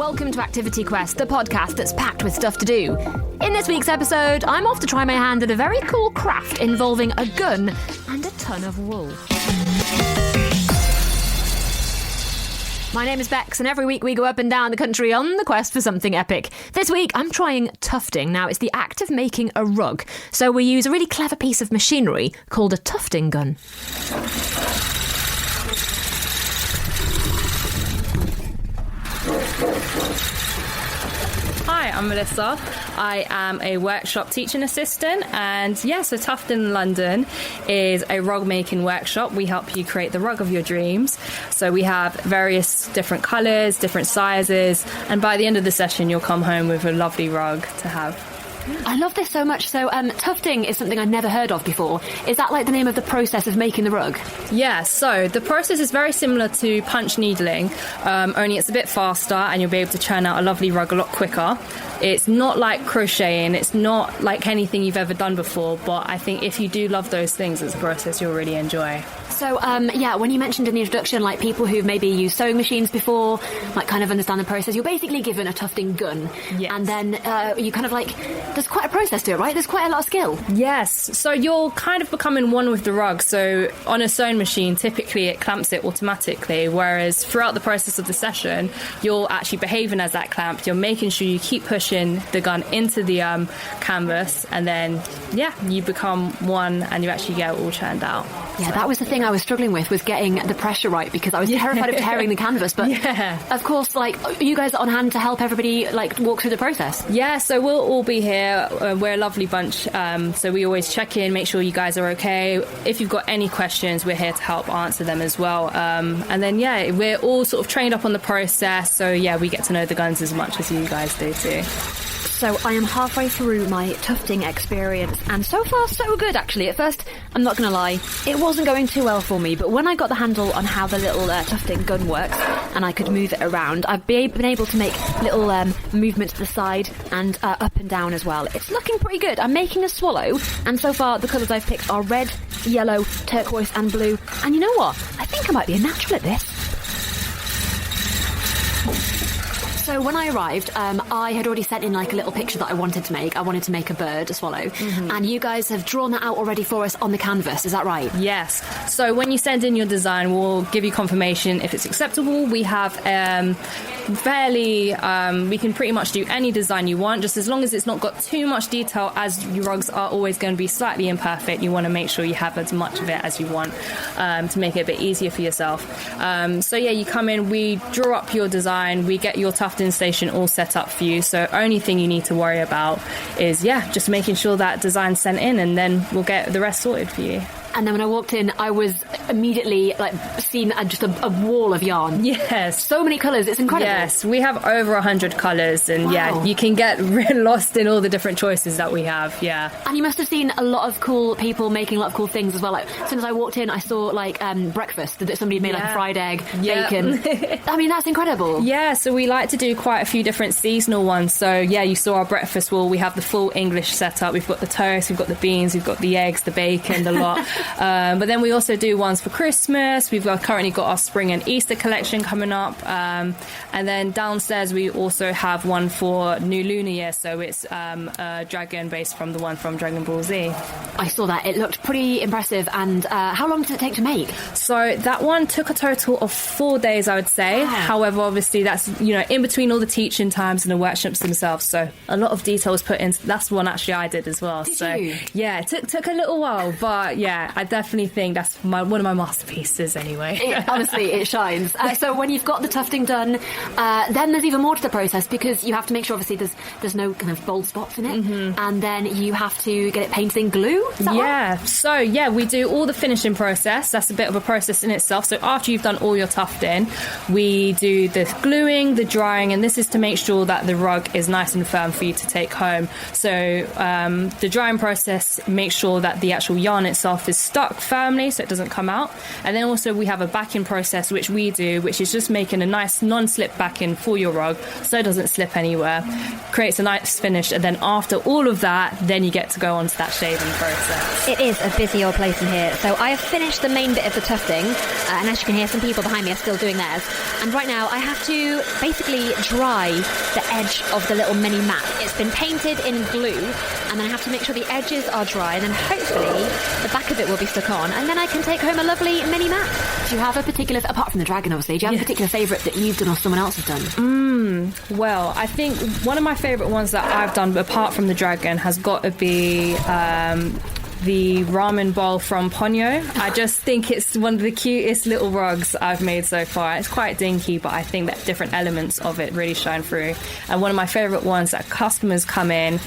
welcome to Activity Quest, the podcast that's packed with stuff to do. In this week's episode, I'm off to try my hand at a very cool craft involving a gun and a ton of wool. My name is Bex, and every week we go up and down the country on the quest for something epic. This week, I'm trying tufting. Now, it's the act of making a rug. So we use a really clever piece of machinery called a tufting gun. Hi, I'm Melissa. I am a workshop teaching assistant, and so Tufting London is a rug making workshop. We help you create the rug of your dreams. So we have various different colours, different sizes, and by the end of the session you'll come home with a lovely rug to have. I love this so much. So tufting is something I'd never heard of before. Is that like the name of the process of making the rug? Yeah, so the process is very similar to punch needling, only it's a bit faster and you'll be able to churn out a lovely rug a lot quicker. It's not like crocheting, it's not like anything you've ever done before, but I think if you do love those things, it's a process you'll really enjoy. So, when you mentioned in the introduction, like people who've maybe used sewing machines before, like kind of understand the process, you're basically given a tufting gun. Yes. And then you kind of like, there's quite a process to it, right? There's quite a lot of skill. Yes. So you're kind of becoming one with the rug. So on a sewing machine, typically it clamps it automatically, whereas throughout the process of the session, you're actually behaving as that clamp. You're making sure you keep pushing the gun into the canvas, and then, you become one and you actually get it all churned out. Yeah, that was the thing I was struggling with, was getting the pressure right, because I was terrified of tearing the canvas. But of course, like, you guys are on hand to help everybody like walk through the process. Yeah, so we'll all be here. We're a lovely bunch. So we always check in, make sure you guys are okay. If you've got any questions, we're here to help answer them as well. And then, we're all sort of trained up on the process. So, we get to know the guns as much as you guys do too. So I am halfway through my tufting experience, and so far so good actually. At first, I'm not going to lie, it wasn't going too well for me, but when I got the handle on how the little tufting gun works and I could move it around, I've been able to make little movements to the side and up and down as well. It's looking pretty good. I'm making a swallow, and so far the colours I've picked are red, yellow, turquoise and blue. And you know what? I think I might be a natural at this. So when I arrived, I had already sent in like a little picture that I wanted to make. I wanted to make a bird, a swallow. Mm-hmm. And you guys have drawn that out already for us on the canvas. Is that right? Yes. So when you send in your design, we'll give you confirmation if it's acceptable. We have we can pretty much do any design you want, just as long as it's not got too much detail, as your rugs are always going to be slightly imperfect. You want to make sure you have as much of it as you want to make it a bit easier for yourself. You come in, we draw up your design, we get your tufting station all set up for you. So only thing you need to worry about is just making sure that design's sent in, and then we'll get the rest sorted for you. And then when I walked in, I was immediately seeing just a wall of yarn. Yes. So many colours, it's incredible. Yes, we have over 100 colours, and wow. You can get lost in all the different choices that we have, And you must have seen a lot of cool people making a lot of cool things as well. Like, as soon as I walked in, I saw breakfast that somebody made, like a fried egg, bacon. I mean, that's incredible. Yeah, so we like to do quite a few different seasonal ones. So you saw our breakfast wall. We have the full English setup. We've got the toast, we've got the beans, we've got the eggs, the bacon, the lot. But then we also do ones for Christmas. We've currently got our spring and Easter collection coming up. And then downstairs we also have one for New Lunar Year. So it's a dragon based from the one from Dragon Ball Z. I saw that. It looked pretty impressive. And how long did it take to make? So that one took a total of 4 days, I would say. Wow. However, obviously that's, in between all the teaching times and the workshops themselves. So a lot of detail was put in. That's one actually I did as well. Did you? Yeah, it took a little while, but I definitely think that's one of my masterpieces anyway. Honestly, it shines. So when you've got the tufting done, then there's even more to the process, because you have to make sure obviously there's no kind of bold spots in it, and then you have to get it painted in glue. Is that right? So we do all the finishing process. That's a bit of a process in itself. So after you've done all your tufting, we do the gluing, the drying, and this is to make sure that the rug is nice and firm for you to take home. So the drying process makes sure that the actual yarn itself is stuck firmly so it doesn't come out. And then also we have a backing process which we do, which is just making a nice non-slip backing for your rug so it doesn't slip anywhere, creates a nice finish, and then after all of that, then you get to go on to that shaving process. It is a busy old place in here. So I have finished the main bit of the tufting, and as you can hear, some people behind me are still doing theirs. And right now I have to basically dry the edge of the little mini mat. It's been painted in glue, and then I have to make sure the edges are dry, and then hopefully the back of it will be stuck on, and then I can take home a lovely mini mat. Do you have a particular, apart from the dragon obviously, do you have a particular favourite that you've done or someone else has done? Well, I think one of my favourite ones that I've done, apart from the dragon, has got to be the ramen bowl from Ponyo. I just think it's one of the cutest little rugs I've made so far. It's quite dinky, but I think that different elements of it really shine through. And one of my favourite ones that customers come in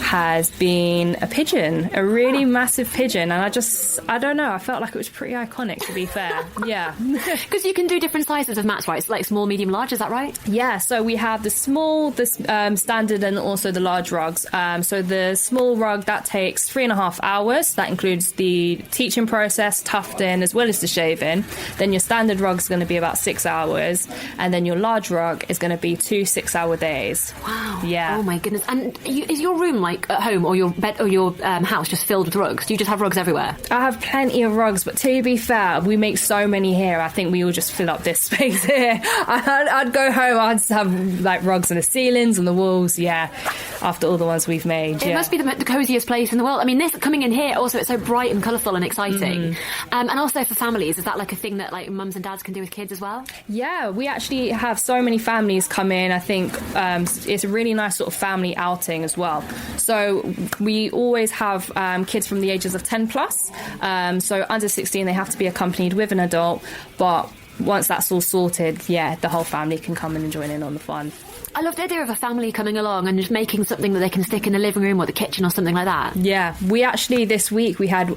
has been a pigeon, a really massive pigeon. And I don't know, I felt like it was pretty iconic, to be fair. Yeah. Because you can do different sizes of mats, right? It's like small, medium, large, is that right? Yeah, so we have the small, the standard, and also the large rugs. So the small rug, that takes 3.5 hours. That includes the teaching process, tufting, as well as the shaving. Then your standard rug is going to be about 6 hours, and then your large rug is going to be 2 6-hour days. Wow. Yeah. Oh my goodness. And is your room like at home, or your bed, or your house just filled with rugs? Do you just have rugs everywhere? I have plenty of rugs, but to be fair, we make so many here. I think we all just fill up this space here. I'd go home, I'd have like rugs on the ceilings and the walls. Yeah. After all the ones we've made. It must be the coziest place in the world. I mean, this coming in here, also it's so bright and colourful and exciting. And also for families, is that like a thing that like mums and dads can do with kids as well? Yeah, we actually have so many families come in. I think it's a really nice sort of family outing as well. So we always have kids from the ages of 10 plus. So under 16, they have to be accompanied with an adult. But once that's all sorted, yeah, the whole family can come in and join in on the fun. I love the idea of a family coming along and just making something that they can stick in the living room or the kitchen or something like that. Yeah, we actually, this week, we had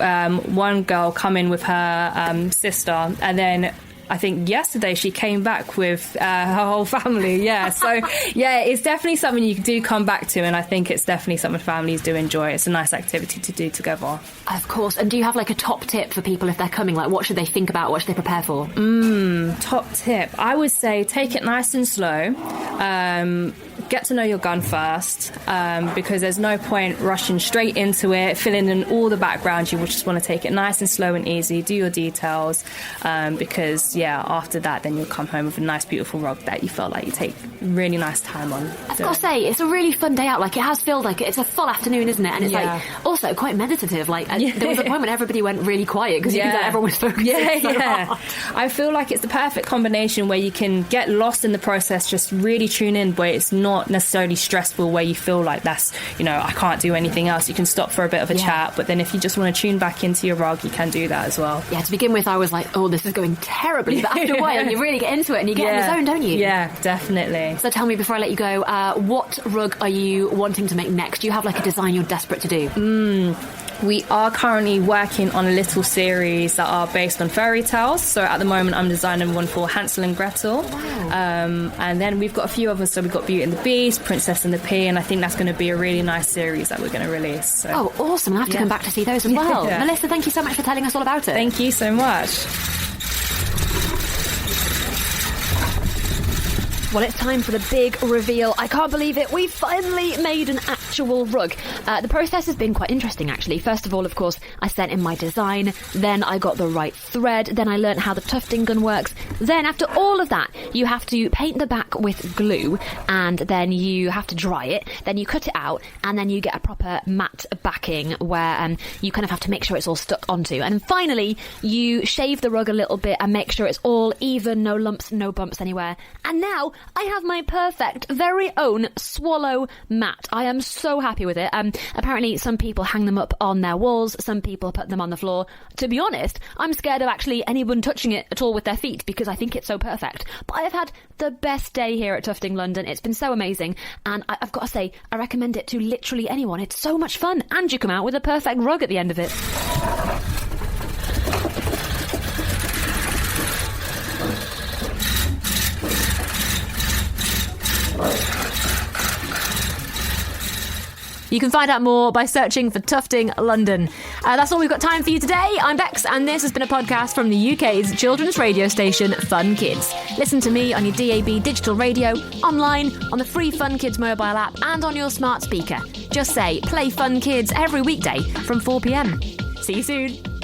one girl come in with her sister, and then I think yesterday she came back with her whole family. Yeah, so yeah, it's definitely something you do come back to, and I think it's definitely something families do enjoy. It's a nice activity to do together. Of course. And do you have like a top tip for people if they're coming? Like, what should they think about? What should they prepare for? Top tip, I would say take it nice and slow. Get to know your gun first, because there's no point rushing straight into it, filling in all the background. You will just want to take it nice and slow and easy, do your details, because yeah, after that then you'll come home with a nice beautiful rug that you felt like you take really nice time on. I've got to say, it's a really fun day out. Like, it has felt like it's a full afternoon, isn't it? And it's like also quite meditative. Like there was a point when everybody went really quiet because you could tell everyone was focusing so hard. I feel like it's the perfect combination where you can get lost in the process, just really tune in, but it's not necessarily stressful where you feel like that's, you know, I can't do anything else. You can stop for a bit of a chat, but then if you just want to tune back into your rug, you can do that as well. Yeah, to begin with I was like, oh, this is going terribly, but after a while you really get into it and you get in the zone, don't you? Yeah, definitely. So tell me, before I let you go, what rug are you wanting to make next? Do you have like a design you're desperate to do? We are currently working on a little series that are based on fairy tales. So at the moment I'm designing one for Hansel and Gretel. Wow. And then we've got a few others. So we've got Beauty and the Beast, Princess and the Pea, and I think that's going to be a really nice series that we're going to release. So. Oh, awesome. I'll have to come back to see those as well. Melissa, thank you so much for telling us all about it. Thank you so much. Well, it's time for the big reveal. I can't believe it. We finally made an actual rug. The process has been quite interesting, actually. First of all, of course, I sent in my design. Then I got the right thread. Then I learned how the tufting gun works. Then, after all of that, you have to paint the back with glue, and then you have to dry it. Then you cut it out, and then you get a proper matte backing where you kind of have to make sure it's all stuck onto. And finally, you shave the rug a little bit and make sure it's all even, no lumps, no bumps anywhere. And now I have my perfect, very own swallow mat. I am so happy with it. Apparently, some people hang them up on their walls. Some people put them on the floor. To be honest, I'm scared of actually anyone touching it at all with their feet because I think it's so perfect. But I have had the best day here at Tufting London. It's been so amazing. And I've got to say, I recommend it to literally anyone. It's so much fun. And you come out with a perfect rug at the end of it. You can find out more by searching for Tufting London. That's all we've got time for you today. I'm Bex, and this has been a podcast from the UK's children's radio station, Fun Kids. Listen to me on your DAB digital radio, online, on the free Fun Kids mobile app, and on your smart speaker. Just say, play Fun Kids every weekday from 4 p.m. See you soon.